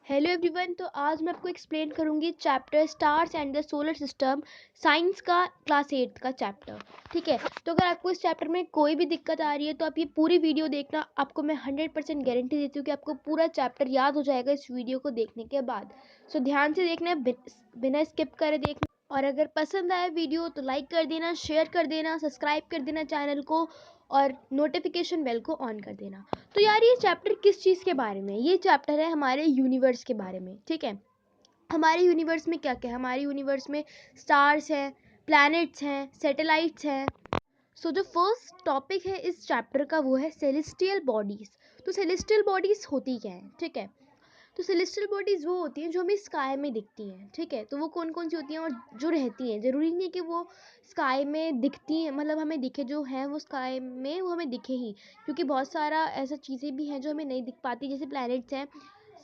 Hello everyone. तो आज मैं आपको एक्सप्लेन करूंगी chapter stars and the solar system, science का क्लास 8 का चैप्टर। ठीक है, तो अगर आपको इस चैप्टर में कोई भी दिक्कत आ रही है तो आप ये पूरी वीडियो देखना। आपको मैं 100% गारंटी देती हूँ कि आपको पूरा चैप्टर याद हो जाएगा इस वीडियो को देखने के बाद। सो ध्यान से देखना है, बिना स्किप करे देखना। और अगर पसंद आए वीडियो तो लाइक कर देना, शेयर कर देना, सब्सक्राइब कर देना चैनल को और नोटिफिकेशन बेल को ऑन कर देना। तो यार ये चैप्टर किस चीज़ के बारे में है? ये चैप्टर है हमारे यूनिवर्स के बारे में। ठीक है, हमारे यूनिवर्स में क्या क्या है? हमारे यूनिवर्स में स्टार्स हैं, प्लैनेट्स हैं, सैटेलाइट्स हैं। सो जो फर्स्ट टॉपिक है इस चैप्टर का वो है सेलेस्टियल बॉडीज़। तो सेलेस्टियल बॉडीज़ होती क्या है? ठीक है, तो सेलेस्टियल बॉडीज़ वो होती हैं जो हमें स्काई में दिखती हैं। ठीक है, तो वो कौन कौन सी होती हैं और जो रहती हैं, ज़रूरी नहीं है कि वो स्काई में दिखती हैं, मतलब हमें दिखे, जो हैं वो स्काई में वो हमें दिखे ही, क्योंकि बहुत सारा ऐसा चीज़ें भी हैं जो हमें नहीं दिख पाती। जैसे प्लैनेट्स हैं,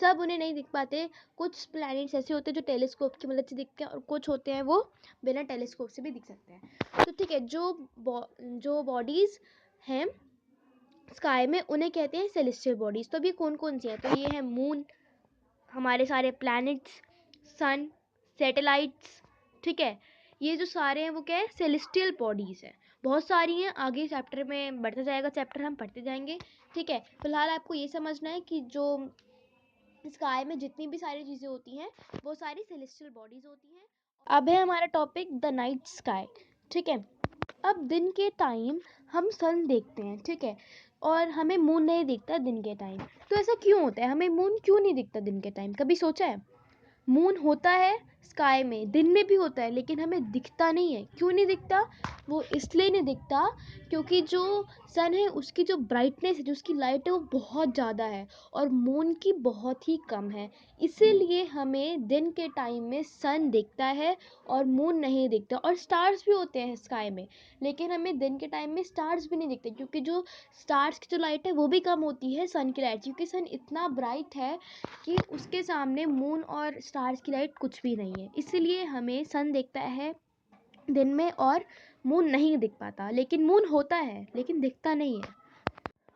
सब उन्हें नहीं दिख पाते। कुछ प्लैनेट्स ऐसे होते हैं जो टेलीस्कोप की मदद से दिखते हैं और कुछ होते हैं वो बिना टेलीस्कोप से भी दिख सकते हैं। तो ठीक है, जो बॉडीज़ हैं स्काई में उन्हें कहते हैं सेलेस्टियल बॉडीज़। तो अभी कौन कौन सी हैं? तो ये है मून, हमारे सारे प्लैनेट्स, सन, सैटेलाइट्स। ठीक है, ये जो सारे हैं वो क्या है? सेलेस्टियल बॉडीज़ हैं। बहुत सारी हैं, आगे चैप्टर में बढ़ता जाएगा, चैप्टर हम पढ़ते जाएंगे। ठीक है, फिलहाल आपको ये समझना है कि जो स्काई में जितनी भी सारी चीज़ें होती हैं वो सारी सेलेस्टियल बॉडीज़ होती हैं। अब है हमारा टॉपिक द नाइट स्काई। ठीक है, अब दिन के टाइम हम सन देखते हैं। ठीक है, और हमें मून नहीं दिखता दिन के टाइम। तो ऐसा क्यों होता है? हमें मून क्यों नहीं दिखता दिन के टाइम? कभी सोचा है? मून होता है स्काई में, दिन में भी होता है, लेकिन हमें दिखता नहीं है। क्यों नहीं दिखता? वो इसलिए नहीं दिखता क्योंकि जो सन है उसकी जो ब्राइटनेस है, जो उसकी लाइट है, वो बहुत ज़्यादा है और मून की बहुत ही कम है। इसीलिए हमें दिन के टाइम में सन दिखता है और मून नहीं दिखता। और स्टार्स भी होते हैं स्काई में, लेकिन हमें दिन के टाइम में स्टार्स भी नहीं दिखते, क्योंकि जो स्टार्स की जो लाइट है वो भी कम होती है सन की लाइट, क्योंकि सन इतना ब्राइट है कि उसके सामने मून और स्टार्स की लाइट कुछ भी नहीं है। इसीलिए हमें सन दिखता है दिन में और मून नहीं दिख पाता। लेकिन मून होता है लेकिन दिखता नहीं है।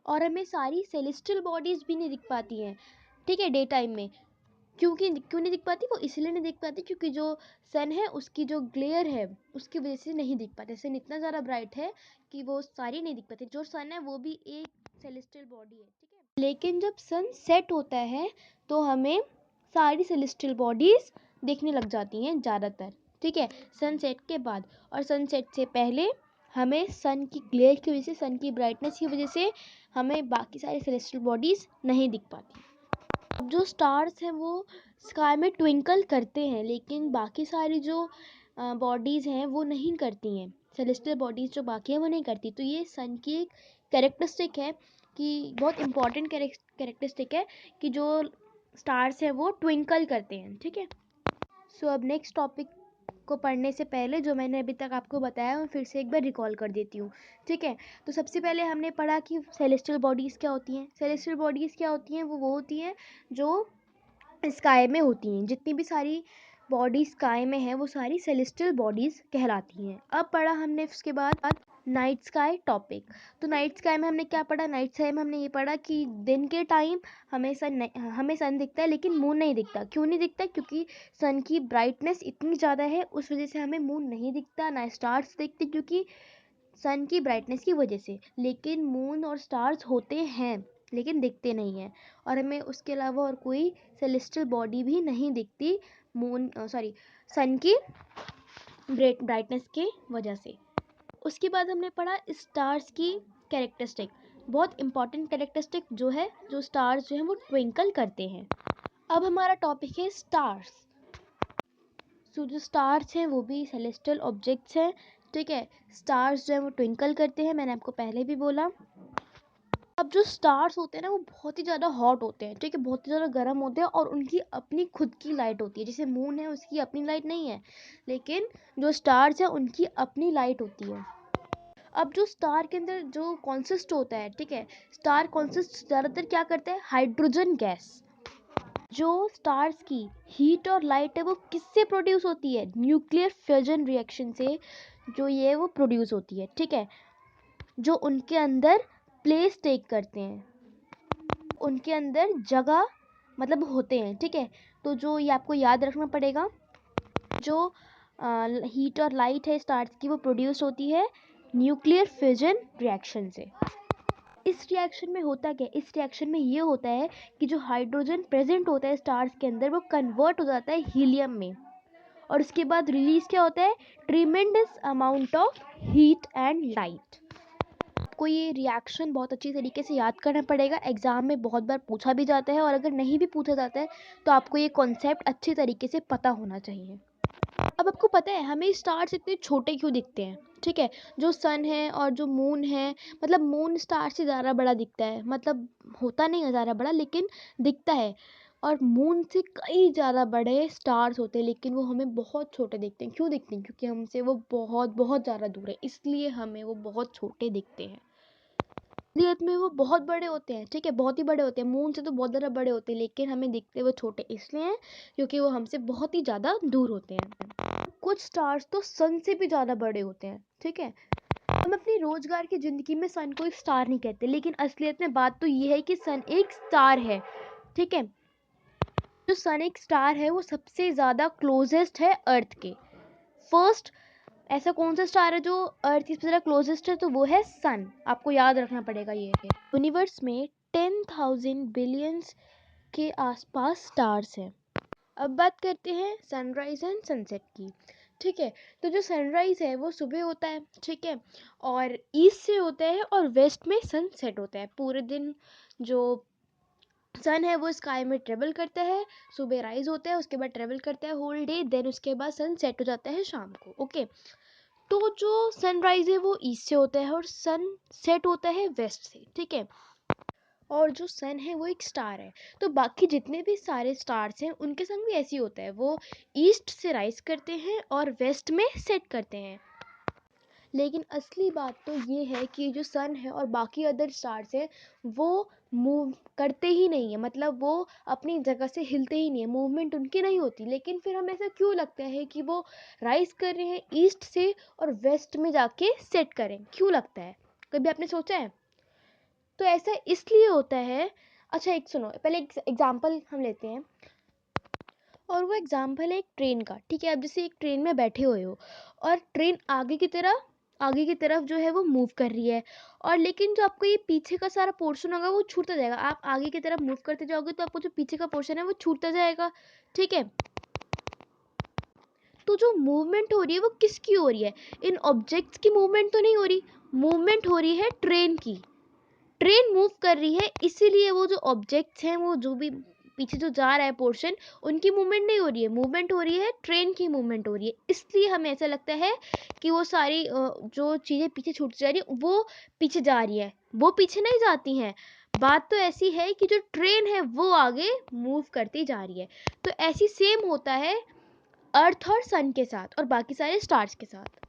और हमें सारी सेलेस्टियल बॉडीज़ भी नहीं दिख पाती हैं। ठीक है, डे टाइम में। क्यों नहीं दिख पाती? वो इसलिए नहीं दिख पाती क्योंकि जो सन है उसकी जो ग्लेयर है उसकी वजह से नहीं दिख पाते। सन इतना ज़्यादा ब्राइट है कि वो सारी नहीं दिख पाती। जो सन है वो भी एक सेलेस्टियल बॉडी है। ठीक है, लेकिन जब सन सेट होता है तो हमें सारी सेलेस्टियल बॉडीज़ दिखने लग जाती हैं ज़्यादातर। ठीक है, सनसेट के बाद। और सनसेट से पहले हमें सन की ग्लेयर की वजह से, सन की ब्राइटनेस की वजह से हमें बाकी सारी सेलेस्टियल बॉडीज़ नहीं दिख पाती। अब जो स्टार्स हैं वो स्काई में ट्विंकल करते हैं, लेकिन बाकी सारी जो बॉडीज़ हैं वो नहीं करती हैं। सेलेस्टियल बॉडीज़ जो बाकी हैं वो नहीं करती। तो ये सन की एक कैरेक्टरिस्टिक है, कि बहुत इंपॉर्टेंट कैरेक्टरिस्टिक है कि जो स्टार्स हैं वो ट्विंकल करते हैं। ठीक है, सो अब नेक्स्ट टॉपिक को पढ़ने से पहले जो मैंने अभी तक आपको बताया मैं फिर से एक बार रिकॉल कर देती हूँ। ठीक है, तो सबसे पहले हमने पढ़ा कि सेलेस्टियल बॉडीज़ क्या होती हैं। सेलेस्टियल बॉडीज़ क्या होती हैं? वो होती हैं जो स्काई में होती हैं। जितनी भी सारी बॉडी स्काई में है वो सारी सेलेस्टियल बॉडीज़ कहलाती हैं। अब पढ़ा हमने उसके बाद नाइट स्काई टॉपिक। तो नाइट स्काई में हमने क्या पढ़ा? नाइट स्काई में हमने ये पढ़ा कि दिन के टाइम हमें सन दिखता है लेकिन मून नहीं दिखता। क्यों नहीं दिखता? क्योंकि सन की ब्राइटनेस इतनी ज़्यादा है, उस वजह से हमें मून नहीं दिखता, ना स्टार्स दिखते, क्योंकि सन की ब्राइटनेस की वजह से। लेकिन मून और स्टार्स होते हैं लेकिन दिखते नहीं हैं। और हमें उसके अलावा और कोई सेलेस्टियल बॉडी भी नहीं दिखती सन की ब्राइटनेस की वजह से। उसके बाद हमने पढ़ा स्टार्स की कैरेक्टरिस्टिक। बहुत इंपॉर्टेंट कैरेक्टरिस्टिक जो है, जो स्टार्स जो हैं वो ट्विंकल करते हैं। अब हमारा टॉपिक है स्टार्स। सो जो स्टार्स हैं वो भी सेलेस्टियल ऑब्जेक्ट्स हैं। ठीक है, स्टार्स जो है वो ट्विंकल करते हैं, मैंने आपको पहले भी बोला। अब जो स्टार्स होते हैं ना वो बहुत ही ज़्यादा हॉट होते हैं। ठीक है, बहुत ही ज़्यादा गर्म होते हैं और उनकी अपनी खुद की लाइट होती है। जैसे मून है उसकी अपनी लाइट नहीं है, लेकिन जो स्टार्स हैं उनकी अपनी लाइट होती है। अब जो स्टार के अंदर जो कॉन्सिस्ट होता है, ठीक है, स्टार कॉन्सिस्ट ज़्यादातर क्या करता है? Hydrogen gas. जो स्टार्स की हीट और लाइट है वो किससे प्रोड्यूस होती है? न्यूक्लियर फ्यूजन रिएक्शन से जो ये वो प्रोड्यूस होती है। ठीक है, जो उनके अंदर प्लेस टेक करते हैं, उनके अंदर जगह मतलब होते हैं, ठीक है। तो जो ये आपको याद रखना पड़ेगा, जो हीट और लाइट है स्टार्स की वो प्रोड्यूस होती है न्यूक्लियर फिजन रिएक्शन से। इस रिएक्शन में होता क्या है, इस रिएक्शन में ये होता है कि जो हाइड्रोजन प्रेजेंट होता है स्टार्स के अंदर वो कन्वर्ट हो जाता है हीलियम में, और उसके बाद रिलीज क्या होता है, tremendous amount of heat and light. आपको ये रिएक्शन बहुत अच्छी तरीके से याद करना पड़ेगा, एग्जाम में बहुत बार पूछा भी जाता है, और अगर नहीं भी पूछा जाता है तो आपको ये कॉन्सेप्ट अच्छी तरीके से पता होना चाहिए। अब आपको पता है हमें स्टार्स इतने छोटे क्यों दिखते हैं, ठीक है। जो सन है और जो मून है, मतलब मून स्टार से ज़्यादा बड़ा दिखता है, मतलब होता नहीं है ज़्यादा बड़ा लेकिन दिखता है, और मून से कई ज़्यादा बड़े स्टार्स होते हैं लेकिन वो हमें बहुत छोटे दिखते हैं। क्यों दिखते हैं, क्योंकि हमसे वो बहुत बहुत ज़्यादा दूर है, इसलिए हमें वो बहुत छोटे दिखते हैं। असलियत में वो बहुत बड़े होते हैं, ठीक है, बहुत ही बड़े होते हैं, मून से तो बहुत ज़्यादा बड़े होते हैं, लेकिन हमें दिखते वो छोटे इसलिए हैं क्योंकि वो हमसे बहुत ही ज़्यादा दूर होते हैं। कुछ स्टार्स तो सन से भी ज़्यादा बड़े होते हैं, ठीक है। हम अपनी रोजगार की ज़िंदगी में सन को एक स्टार नहीं कहते, लेकिन असलियत में बात तो ये है कि सन एक स्टार है, ठीक है। जो सन एक स्टार है वो सबसे ज़्यादा क्लोजेस्ट है अर्थ के। फर्स्ट ऐसा कौन सा स्टार है जो अर्थ की सबसे ज़्यादा क्लोजेस्ट है, तो वो है सन। आपको याद रखना पड़ेगा ये है। यूनिवर्स में 10,000 बिलियंस के आसपास स्टार्स हैं। अब बात करते हैं सनराइज एंड सनसेट की, ठीक है। तो जो सनराइज है वो सुबह होता है, ठीक है, और ईस्ट से होता है, और वेस्ट में सनसेट होता है। पूरे दिन जो सन है वो स्काई में ट्रेवल करता है, सुबह राइज होता है, उसके बाद ट्रेवल करता है होल डे, देन उसके बाद सन सेट हो जाता है शाम को, ओके। तो जो सनराइज है वो ईस्ट से होता है और सन सेट होता है वेस्ट से, ठीक है। और जो सन है वो एक स्टार है, तो बाकी जितने भी सारे स्टार्स हैं उनके संग भी ऐसे ही होता है, वो ईस्ट से राइज करते हैं और वेस्ट में सेट करते हैं। लेकिन असली बात तो ये है कि जो सन है और बाकी अदर स्टार्स हैं वो मूव करते ही नहीं है, मतलब वो अपनी जगह से हिलते ही नहीं है, मूवमेंट उनकी नहीं होती। लेकिन फिर हमें ऐसा क्यों लगता है कि वो राइज कर रहे हैं ईस्ट से और वेस्ट में जाके सेट करें, क्यों लगता है, कभी आपने सोचा है? तो ऐसा इसलिए होता है। अच्छा एक सुनो, पहले एक एग्जाम्पल हम लेते हैं, और वो एग्जाम्पल है एक ट्रेन का, ठीक है। अब जैसे एक ट्रेन में बैठे हुए हो और ट्रेन आगे की तरफ जो है वो मूव कर रही है, और लेकिन जो आपको ये पीछे का सारा पोर्शन होगा वो छूटता जाएगा। आप आगे की तरफ मूव करते जाओगे तो आपको जो पीछे का पोर्शन है वो छूटता जाएगा, ठीक है। तो जो मूवमेंट हो रही है वो किसकी हो रही है, इन ऑब्जेक्ट्स की मूवमेंट तो नहीं हो रही, मूवमेंट हो रही है ट्रेन की। ट्रेन मूव कर रही है, इसीलिए वो जो ऑब्जेक्ट्स हैं, वो जो भी पीछे जो जा रहा है पोर्शन, उनकी मूवमेंट नहीं हो रही है, मूवमेंट हो रही है ट्रेन की, मूवमेंट हो रही है। इसलिए हमें ऐसा लगता है कि वो सारी जो चीज़ें पीछे छूट जा रही है वो पीछे जा रही है, वो पीछे नहीं जाती हैं। बात तो ऐसी है कि जो ट्रेन है वो आगे मूव करती जा रही है। तो ऐसी सेम होता है अर्थ और सन के साथ और बाकी सारे स्टार्स के साथ।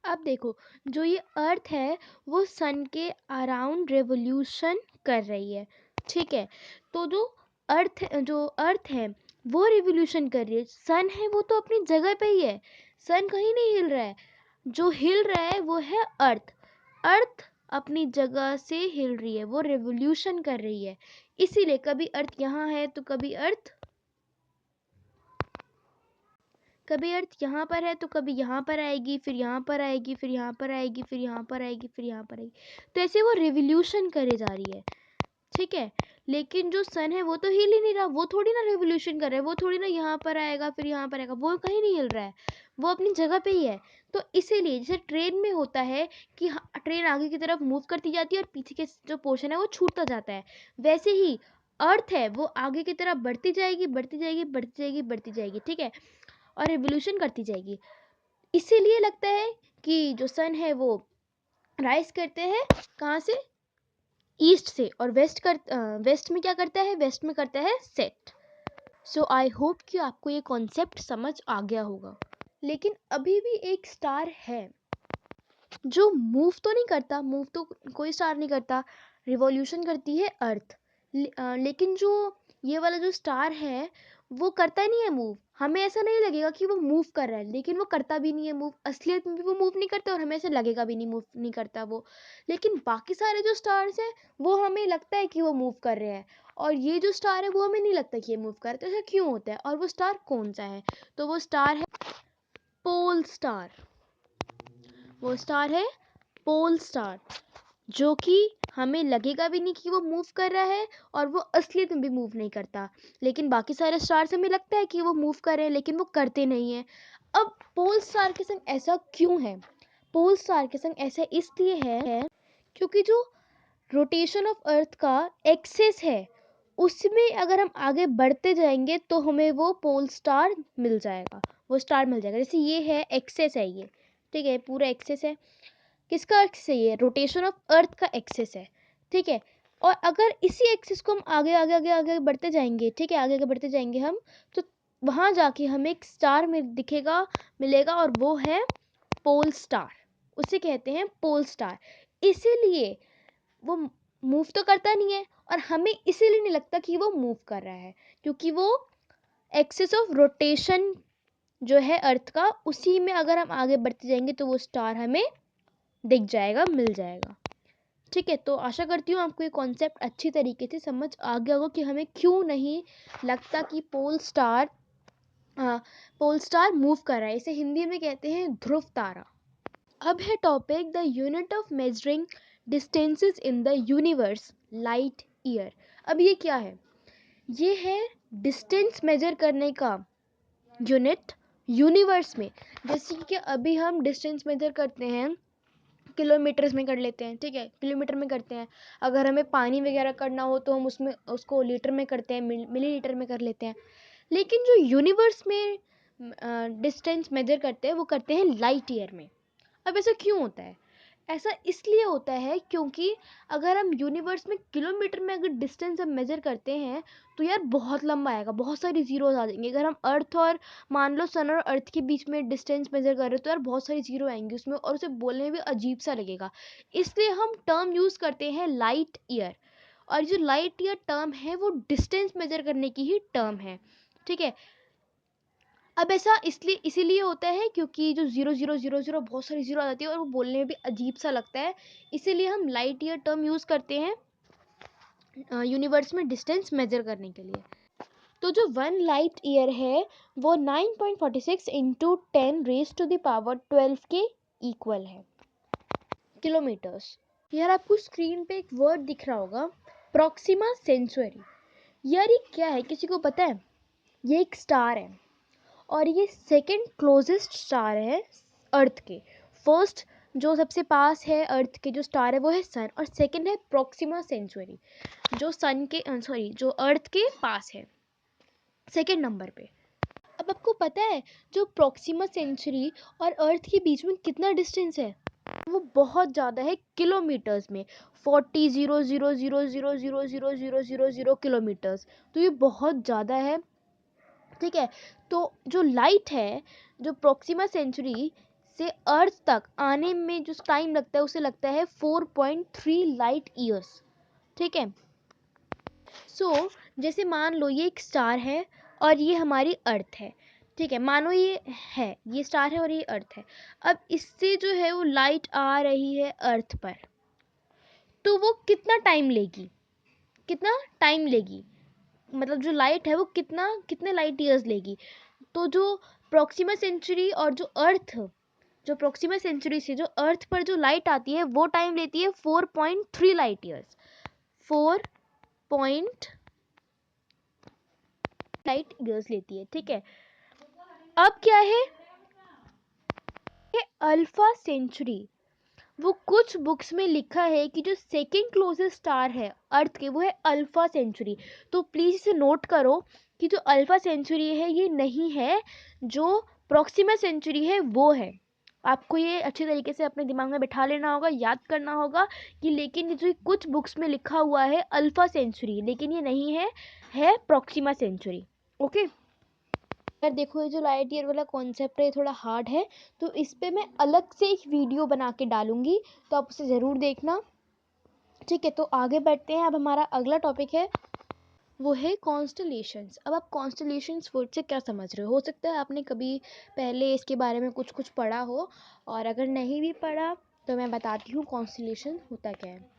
अब देखो, जो ये अर्थ है वो सन के अराउंड रेवोल्यूशन कर रही है, ठीक है। तो जो अर्थ है वो रेवोल्यूशन कर रही है, सन है वो तो अपनी जगह पे ही है, सन कहीं नहीं हिल रहा है। जो हिल रहा है वो है अर्थ। अर्थ अपनी जगह से हिल रही है, वो रेवोल्यूशन कर रही है। इसीलिए कभी अर्थ यहाँ है तो कभी अर्थ यहाँ पर है तो कभी यहाँ पर आएगी, फिर यहाँ पर आएगी, फिर यहाँ पर आएगी, फिर यहाँ पर आएगी, फिर यहाँ पर आएगी। तो ऐसे वो रिवोल्यूशन करे जा रही है, ठीक है। लेकिन जो सन है वो तो हिल ही नहीं रहा, वो थोड़ी ना रिवोल्यूशन कर रहा है, वो थोड़ी ना यहाँ पर आएगा फिर यहाँ पर आएगा, वो कहीं नहीं हिल रहा है, वो अपनी जगह पे ही है। तो इसीलिए जैसे ट्रेन में होता है कि ट्रेन आगे की तरफ मूव करती जाती है और पीछे के जो पोर्शन है वो छूटता जाता है, वैसे ही अर्थ है वो आगे की तरफ बढ़ती जाएगी, बढ़ती जाएगी, बढ़ती जाएगी, बढ़ती जाएगी, ठीक है, और रिवोल्यूशन करती जाएगी। इसीलिए लगता है कि जो सन है वो राइज करते हैं कहाँ से, ईस्ट से, और वेस्ट में क्या करता है, वेस्ट में करता है सेट। सो आई होप कि आपको ये कॉन्सेप्ट समझ आ गया होगा। लेकिन अभी भी एक स्टार है जो मूव तो नहीं करता, मूव तो कोई स्टार नहीं करता, रिवॉल्यूशन करती है अर्थ। लेकिन जो ये वाला जो स्टार है वो करता नहीं है मूव, हमें ऐसा नहीं लगेगा कि वो मूव कर रहा है, लेकिन वो करता भी नहीं है मूव, असलियत में भी वो मूव नहीं करता और हमें ऐसा लगेगा भी नहीं मूव नहीं करता वो। लेकिन बाकी सारे जो स्टार्स हैं वो हमें लगता है कि वो मूव कर रहे हैं, और ये जो स्टार है वो हमें नहीं लगता कि ये मूव कर रहा है। तो ऐसा क्यों होता है और वो स्टार कौन सा है? तो वो स्टार है पोल स्टार। वो स्टार है पोल स्टार, जो कि हमें लगेगा भी नहीं कि वो मूव कर रहा है और वो असलियत में भी मूव नहीं करता। लेकिन बाकी सारे स्टार्स हमें लगता है कि वो मूव कर रहे हैं, लेकिन वो करते नहीं हैं। अब पोल स्टार के संग ऐसा क्यों है? पोल स्टार के संग ऐसा इसलिए है क्योंकि जो रोटेशन ऑफ अर्थ का एक्सेस है, उसमें अगर हम आगे बढ़ते जाएंगे तो हमें वो पोल स्टार मिल जाएगा, वो स्टार मिल जाएगा। जैसे ये है एक्सेस है, ये ठीक है, पूरा एक्सेस है। किसका एक्सेस है? ये रोटेशन ऑफ अर्थ का एक्सेस है, ठीक है। और अगर इसी एक्सेस को हम आगे आगे आगे आगे बढ़ते जाएंगे, ठीक है, आगे आगे बढ़ते जाएंगे हम, तो वहां जाके हमें एक स्टार में दिखेगा, मिलेगा, और वो है पोल स्टार। उसे कहते हैं पोल स्टार। इसीलिए वो मूव तो करता नहीं है और हमें इसीलिए नहीं लगता कि वो मूव कर रहा है, क्योंकि वो एक्सिस ऑफ रोटेशन जो है अर्थ का, उसी में अगर हम आगे बढ़ते जाएंगे तो वो स्टार हमें दिख जाएगा, मिल जाएगा। ठीक है, तो आशा करती हूँ आपको ये कॉन्सेप्ट अच्छी तरीके से समझ आ गया होगा कि हमें क्यों नहीं लगता कि पोल स्टार मूव कर रहा है। इसे हिंदी में कहते हैं ध्रुव तारा। अब है topic the unit of measuring distances in the universe, light year. अब ये क्या है? ये है डिस्टेंस मेजर करने का यूनिट यूनिवर्स में। जैसे कि अभी हम डिस्टेंस मेजर करते हैं किलोमीटर्स में कर लेते हैं, ठीक है, किलोमीटर में करते हैं। अगर हमें पानी वगैरह करना हो तो हम उसमें उसको लीटर में करते हैं, मिलीलीटर में कर लेते हैं। लेकिन जो यूनिवर्स में डिस्टेंस मेजर करते हैं वो करते हैं लाइट ईयर में। अब ऐसा क्यों होता है? ऐसा इसलिए होता है क्योंकि अगर हम यूनिवर्स में किलोमीटर में अगर डिस्टेंस हम मेजर करते हैं तो यार बहुत लंबा आएगा, बहुत सारी जीरोज आ जाएंगे। अगर हम अर्थ और मान लो सन और अर्थ के बीच में डिस्टेंस मेजर कर रहे हो तो यार बहुत सारी जीरो आएंगी उसमें, और उसे बोलने में भी अजीब सा लगेगा। इसलिए हम टर्म यूज़ करते हैं लाइट ईयर। और जो लाइट ईयर टर्म है वो डिस्टेंस मेजर करने की ही टर्म है, ठीक है। अब ऐसा इसलिए इसीलिए होता है क्योंकि जो 0000 बहुत सारी जीरो आ जाती है और वो बोलने में भी अजीब सा लगता है। इसीलिए हम लाइट ईयर टर्म यूज़ करते हैं यूनिवर्स में डिस्टेंस मेजर करने के लिए। तो जो 1 लाइट ईयर है वो 9.46 इंटू 10⁻12 के इक्वल है, किलोमीटर्स। यार आपको स्क्रीन पे एक वर्ड दिख रहा होगा, प्रॉक्सिमा सेंचुरी। यार ये क्या है, किसी को पता है? ये एक स्टार है और ये सेकंड क्लोजेस्ट स्टार है अर्थ के। फर्स्ट जो सबसे पास है अर्थ के जो स्टार है वो है सन, और सेकंड है प्रॉक्सिमा सेंचुरी जो सन के जो अर्थ के पास है सेकंड नंबर पे। अब आपको पता है जो प्रॉक्सिमा सेंचुरी और अर्थ के बीच में कितना डिस्टेंस है? वो बहुत ज़्यादा है किलोमीटर्स में, 40,000,000,000,000 किलोमीटर्स। तो ये बहुत ज़्यादा है, ठीक है। तो जो लाइट है, जो प्रॉक्सिमा सेंचुरी से अर्थ तक आने में जो टाइम लगता है उसे लगता है 4.3 लाइट ईयर्स, ठीक है। सो जैसे मान लो ये एक स्टार है और ये हमारी अर्थ है, ठीक है, मानो ये है, ये स्टार है और ये अर्थ है। अब इससे जो है वो लाइट आ रही है अर्थ पर, तो वो कितना टाइम लेगी? कितना टाइम लेगी, मतलब जो लाइट है वो कितने लाइट ईयर्स लेगी? तो जो प्रॉक्सिमा सेंचुरी और जो प्रॉक्सिमा सेंचुरी से जो अर्थ पर जो लाइट आती है वो टाइम लेती है 4.3 लाइट ईयर्स, 4 लाइट ईयर्स लेती है, ठीक है। अब क्या है ये अल्फा सेंचुरी। वो कुछ बुक्स में लिखा है कि जो सेकंड क्लोजेस्ट स्टार है अर्थ के वो है अल्फा सेंचुरी। तो प्लीज़ इसे नोट करो कि जो अल्फा सेंचुरी है ये नहीं है, जो प्रॉक्सिमा सेंचुरी है वो है। आपको ये अच्छी तरीके से अपने दिमाग में बिठा लेना होगा, याद करना होगा कि लेकिन ये जो कुछ बुक्स में लिखा हुआ है अल्फा सेंचुरी, लेकिन ये नहीं है, है प्रॉक्सिमा सेंचुरी। ओके। यार देखो ये जो लाइट ईयर वाला कॉन्सेप्ट है ये थोड़ा हार्ड है, तो इस पे मैं अलग से एक वीडियो बना के डालूंगी, तो आप उसे ज़रूर देखना, ठीक है। तो आगे बढ़ते हैं। अब हमारा अगला टॉपिक है वो है कॉन्स्टलेशंस। अब आप कॉन्स्टलेशंस वर्ड से क्या समझ रहे हो सकता है आपने कभी पहले इसके बारे में कुछ कुछ पढ़ा हो, और अगर नहीं भी पढ़ा तो मैं बताती हूँ कॉन्स्टलेशन होता क्या है।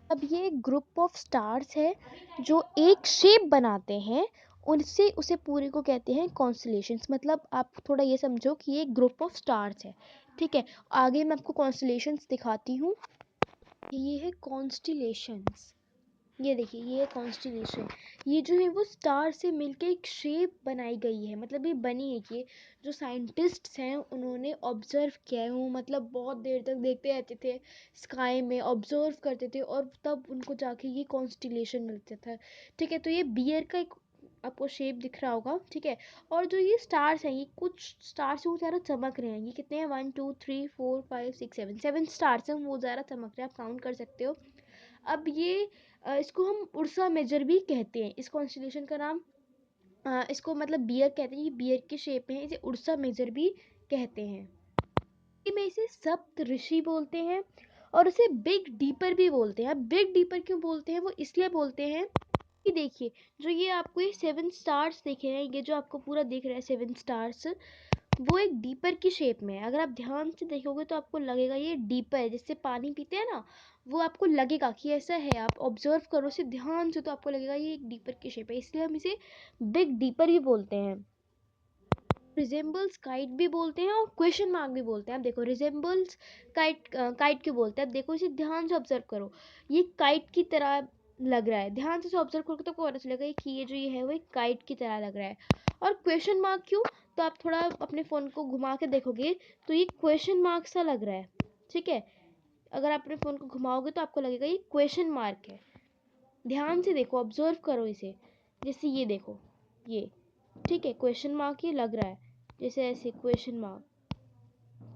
अब ये ग्रुप ऑफ स्टार्स है जो एक शेप बनाते हैं, उनसे उसे पूरे को कहते हैं कॉन्स्टलेशंस। मतलब आप थोड़ा ये समझो कि ये ग्रुप ऑफ स्टार्स है, ठीक है। आगे मैं आपको कॉन्स्टलेशंस दिखाती हूँ। ये है कॉन्स्टलेशंस, ये देखिए ये है कॉन्स्टलेशन। ये जो है वो स्टार से मिलके एक शेप बनाई गई है, मतलब ये बनी है कि जो साइंटिस्ट्स हैं उन्होंने ऑब्जर्व किया है। वो मतलब बहुत देर तक देखते रहते थे, स्काई में ऑब्जर्व करते थे, और तब उनको जाके ये कॉन्स्टलेशन मिलता था, ठीक है। तो ये बियर का एक आपको शेप दिख रहा होगा, ठीक है। और जो ये स्टार्स हैं, ये कुछ स्टार्स वो ज़्यादा चमक रहे हैं। ये कितने हैं, 1 2 3 4 5 6 7 स्टार्स हैं, वो ज़्यादा चमक रहे हैं, आप काउंट कर सकते हो। अब ये इसको हम उर्सा मेजर भी कहते हैं, इस कॉन्स्टलेशन का नाम इसको मतलब बियर कहते हैं। ये बियर के शेप में है, इसे उर्सा मेजर भी कहते हैं। में इसे सप्त ऋषि बोलते हैं, और उसे बिग डीपर भी बोलते हैं। अब बिग डीपर क्यों बोलते हैं, वो इसलिए बोलते हैं कि देखिए जो ये आपको ये 7 स्टार्स दिख रहे हैं, ये जो आपको पूरा दिख रहा है 7 स्टार्स, वो एक डीपर की शेप में है। अगर आप ध्यान से देखोगे तो आपको लगेगा ये डीपर है, जिससे पानी पीते हैं ना, वो आपको लगेगा कि ऐसा है। आप ऑब्जर्व करो इसे ध्यान से तो आपको लगेगा ये एक डीपर की शेप है, इसलिए हम इसे बिग डीपर भी बोलते हैं। रिजेंबल्स काइट भी बोलते हैं और क्वेश्चन मार्क भी बोलते हैं। अब देखो रिजेंबल्स काइट, काइट क्यों बोलते हैं, अब देखो इसे ध्यान से ऑब्जर्व करो, ये काइट की तरह लग रहा है। ध्यान से ऑब्जर्व करोगे तो आपको पता चलेगा कि ये जो ये है वो एक काइट की तरह लग रहा है। और क्वेश्चन मार्क क्यों, तो आप थोड़ा अपने फ़ोन को घुमा के देखोगे तो ये क्वेश्चन मार्क सा लग रहा है, ठीक है। अगर आप अपने फ़ोन को घुमाओगे तो आपको लगेगा ये क्वेश्चन मार्क है। ध्यान से देखो, ऑब्जर्व करो इसे, जैसे ये देखो ये, ठीक है, क्वेश्चन मार्क ये लग रहा है, जैसे ऐसे क्वेश्चन मार्क,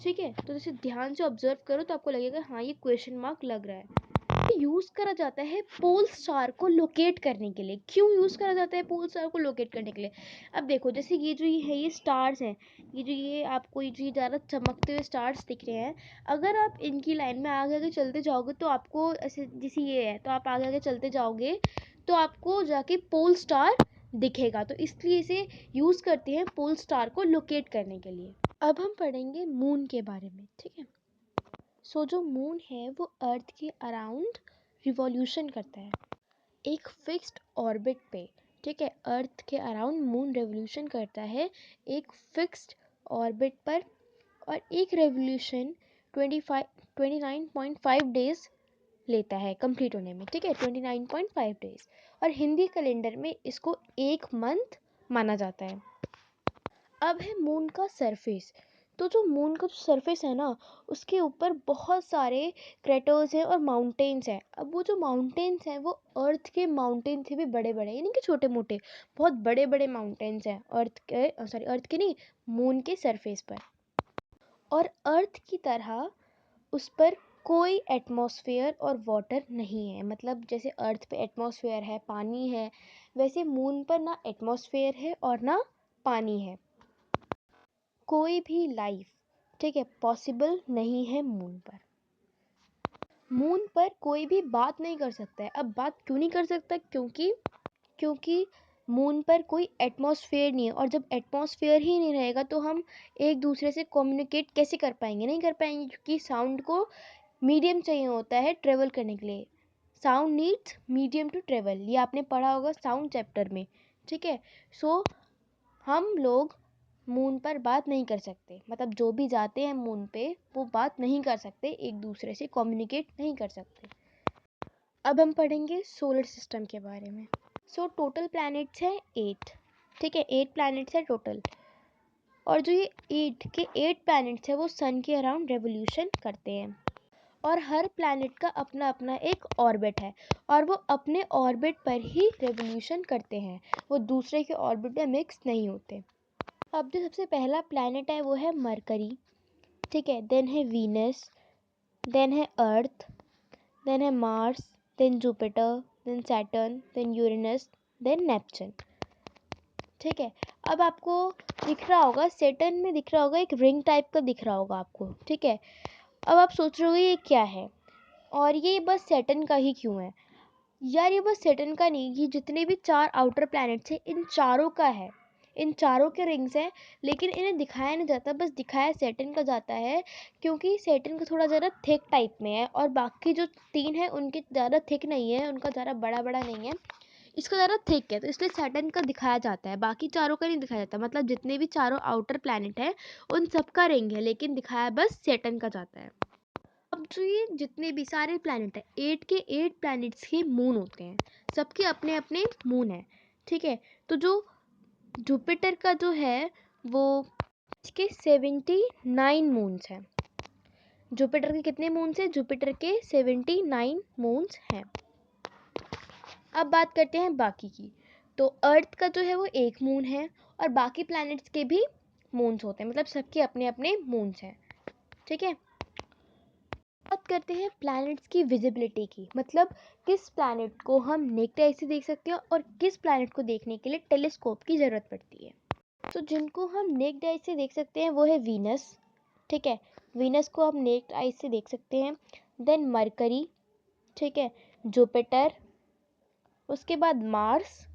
ठीक है। तो जैसे ध्यान से ऑब्जर्व करो तो आपको लगेगा हाँ ये क्वेश्चन मार्क लग रहा है। यूज करा जाता है पोल स्टार को लोकेट करने के लिए। क्यों यूज करा जाता है पोल स्टार को लोकेट करने के लिए, अब देखो जैसे ये जो ये है ये स्टार्स हैं, ये जो ये आपको ये जो ये ज़्यादा चमकते हुए स्टार्स दिख रहे हैं, अगर आप इनकी लाइन में आगे आगे चलते जाओगे तो आपको ऐसे, जैसे ये है तो आप आगे आगे चलते जाओगे तो आपको जाके पोल स्टार दिखेगा। तो इसलिए इसे यूज करते हैं पोल स्टार को लोकेट करने के लिए। अब हम पढ़ेंगे मून के बारे में, ठीक है। सो जो मून है वो अर्थ के अराउंड रिवॉल्यूशन करता है एक फिक्स्ड ऑर्बिट पे, ठीक है। अर्थ के अराउंड मून रेवोल्यूशन करता है एक फिक्स्ड ऑर्बिट पर, और एक रेवोल्यूशन 29.5 डेज लेता है कंप्लीट होने में, ठीक है, 29.5 डेज। और हिंदी कैलेंडर में इसको एक मंथ माना जाता है। अब है मून का सरफेस। तो जो मून का सरफेस है ना, उसके ऊपर बहुत सारे क्रेटर्स हैं और माउंटेन्स हैं। अब वो जो माउंटेन्स हैं वो अर्थ के माउंटेन से भी बड़े बड़े, यानी कि छोटे मोटे बहुत बड़े बड़े माउंटेन्स हैं अर्थ के, सॉरी अर्थ के नहीं, मून के सरफेस पर। और अर्थ की तरह उस पर कोई एटमॉस्फेयर और वाटर नहीं है। मतलब जैसे अर्थ पे एटमॉस्फेयर है, पानी है, वैसे मून पर ना एटमॉस्फेयर है और ना पानी है। कोई भी लाइफ, ठीक है, पॉसिबल नहीं है मून पर। मून पर कोई भी बात नहीं कर सकता है। अब बात क्यों नहीं कर सकता, क्योंकि मून पर कोई एटमॉस्फेयर नहीं है, और जब एटमॉस्फेयर ही नहीं रहेगा तो हम एक दूसरे से कम्युनिकेट कैसे कर पाएंगे, नहीं कर पाएंगे, क्योंकि साउंड को मीडियम चाहिए होता है ट्रेवल करने के लिए। Sound needs medium to travel, ये आपने पढ़ा होगा साउंड चैप्टर में, ठीक है। सो हम लोग मून पर बात नहीं कर सकते, मतलब जो भी जाते हैं मून पे वो बात नहीं कर सकते, एक दूसरे से कम्युनिकेट नहीं कर सकते। अब हम पढ़ेंगे सोलर सिस्टम के बारे में। सो टोटल प्लैनेट्स हैं 8, ठीक है, 8 प्लैनेट्स हैं टोटल। और जो ये 8 प्लैनेट्स हैं वो सन के अराउंड रेवोल्यूशन करते हैं, और हर प्लैनेट का अपना अपना एक ऑर्बिट है, और वो अपने ऑर्बिट पर ही रेवोल्यूशन करते हैं, वो दूसरे के ऑर्बिट में मिक्स नहीं होते। अब जो सबसे पहला प्लैनेट है वो है मरकरी, ठीक है, देन है वीनस, देन है अर्थ, देन है Mars, then Jupiter, then Saturn, then Uranus, then Neptune, ठीक है। अब आपको दिख रहा होगा सैटर्न में, दिख रहा होगा एक रिंग टाइप का दिख रहा होगा आपको, ठीक है। अब आप सोच रहे हो ये क्या है, और ये बस सैटर्न का ही क्यों है यार, ये बस सैटर्न का नहीं, ये जितने भी 4 आउटर प्लैनेट्स हैं इन चारों का है, इन चारों के रिंग्स हैं, लेकिन इन्हें दिखाया नहीं जाता, बस दिखाया सैटर्न का जाता है, क्योंकि सैटर्न का थोड़ा ज़्यादा थिक टाइप में है और बाकी जो 3 हैं उनके ज़्यादा थिक नहीं है, उनका ज़्यादा बड़ा बड़ा नहीं है, इसका ज़्यादा थिक है, तो इसलिए सैटर्न का दिखाया जाता है, बाकी चारों का नहीं दिखाया जाता। मतलब जितने भी चारों आउटर प्लैनेट हैं उन सबका रिंग है, लेकिन दिखाया बस सैटर्न का जाता है। अब जो ये जितने भी सारे प्लैनेट हैं, 8 के 8 प्लैनेट्स के मून होते हैं, सबके अपने अपने मून हैं, ठीक है। तो जो जुपिटर का जो है वो इसके 79 मून्स हैं। जुपिटर के कितने मून्स हैं? जुपिटर के 79 मून्स हैं। अब बात करते हैं बाकी की। तो अर्थ का जो है वो एक मून है और बाकी प्लैनेट्स के भी मून्स होते हैं, मतलब सबके अपने अपने मून्स हैं, ठीक है। बात करते हैं प्लैनेट्स की विजिबिलिटी की, मतलब किस प्लैनेट को हम नेक्ड आई से देख सकते हैं और किस प्लैनेट को देखने के लिए टेलीस्कोप की ज़रूरत पड़ती है। तो जिनको हम नेक्ड आई से देख सकते हैं वो है वीनस, ठीक है, वीनस को हम नेक्ड आई से देख सकते हैं। देन मरकरी, ठीक है, जुपिटर, उसके बाद मार्स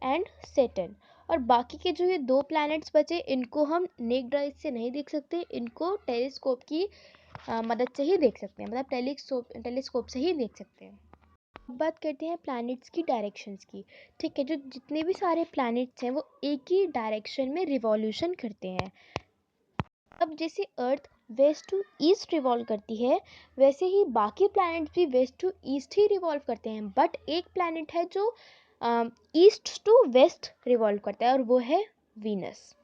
एंड सैटर्न। और बाकी के जो ये 2 प्लैनेट्स बचे इनको हम नेक्ड आई से नहीं देख सकते, इनको टेलीस्कोप की मदद से ही देख सकते हैं, मतलब टेलीस्कोप से ही देख सकते हैं। अब बात करते हैं प्लैनेट्स की डायरेक्शंस की, ठीक है। जो जितने भी सारे प्लैनेट्स हैं वो एक ही डायरेक्शन में रिवॉल्यूशन करते हैं। अब जैसे Earth west to east revolve करती है, वैसे ही बाकी प्लैनेट्स भी वेस्ट टू ईस्ट ही रिवॉल्व करते हैं, बट एक प्लैनेट है जो ईस्ट टू वेस्ट रिवॉल्व करता है और वो है वीनस।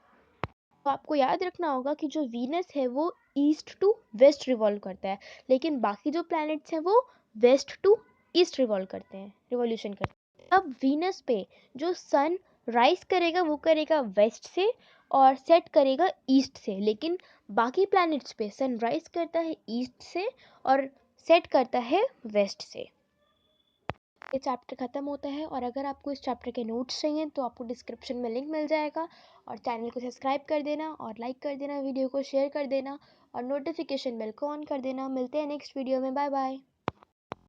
तो आपको याद रखना होगा कि जो वीनस है वो ईस्ट टू वेस्ट रिवॉल्व करता है, लेकिन बाकी जो प्लैनेट्स हैं वो वेस्ट टू ईस्ट रिवॉल्व करते हैं, रिवॉल्यूशन करते हैं। अब वीनस पे जो सन राइज करेगा वो करेगा वेस्ट से और सेट करेगा ईस्ट से, लेकिन बाकी प्लैनेट्स पे सन राइज करता है ईस्ट से और सेट करता है वेस्ट से। ये चैप्टर ख़त्म होता है और अगर आपको इस चैप्टर के नोट्स चाहिए तो आपको डिस्क्रिप्शन में लिंक मिल जाएगा, और चैनल को सब्सक्राइब कर देना और लाइक कर देना, वीडियो को शेयर कर देना और नोटिफिकेशन बेल को ऑन कर देना। मिलते हैं नेक्स्ट वीडियो में, बाय बाय।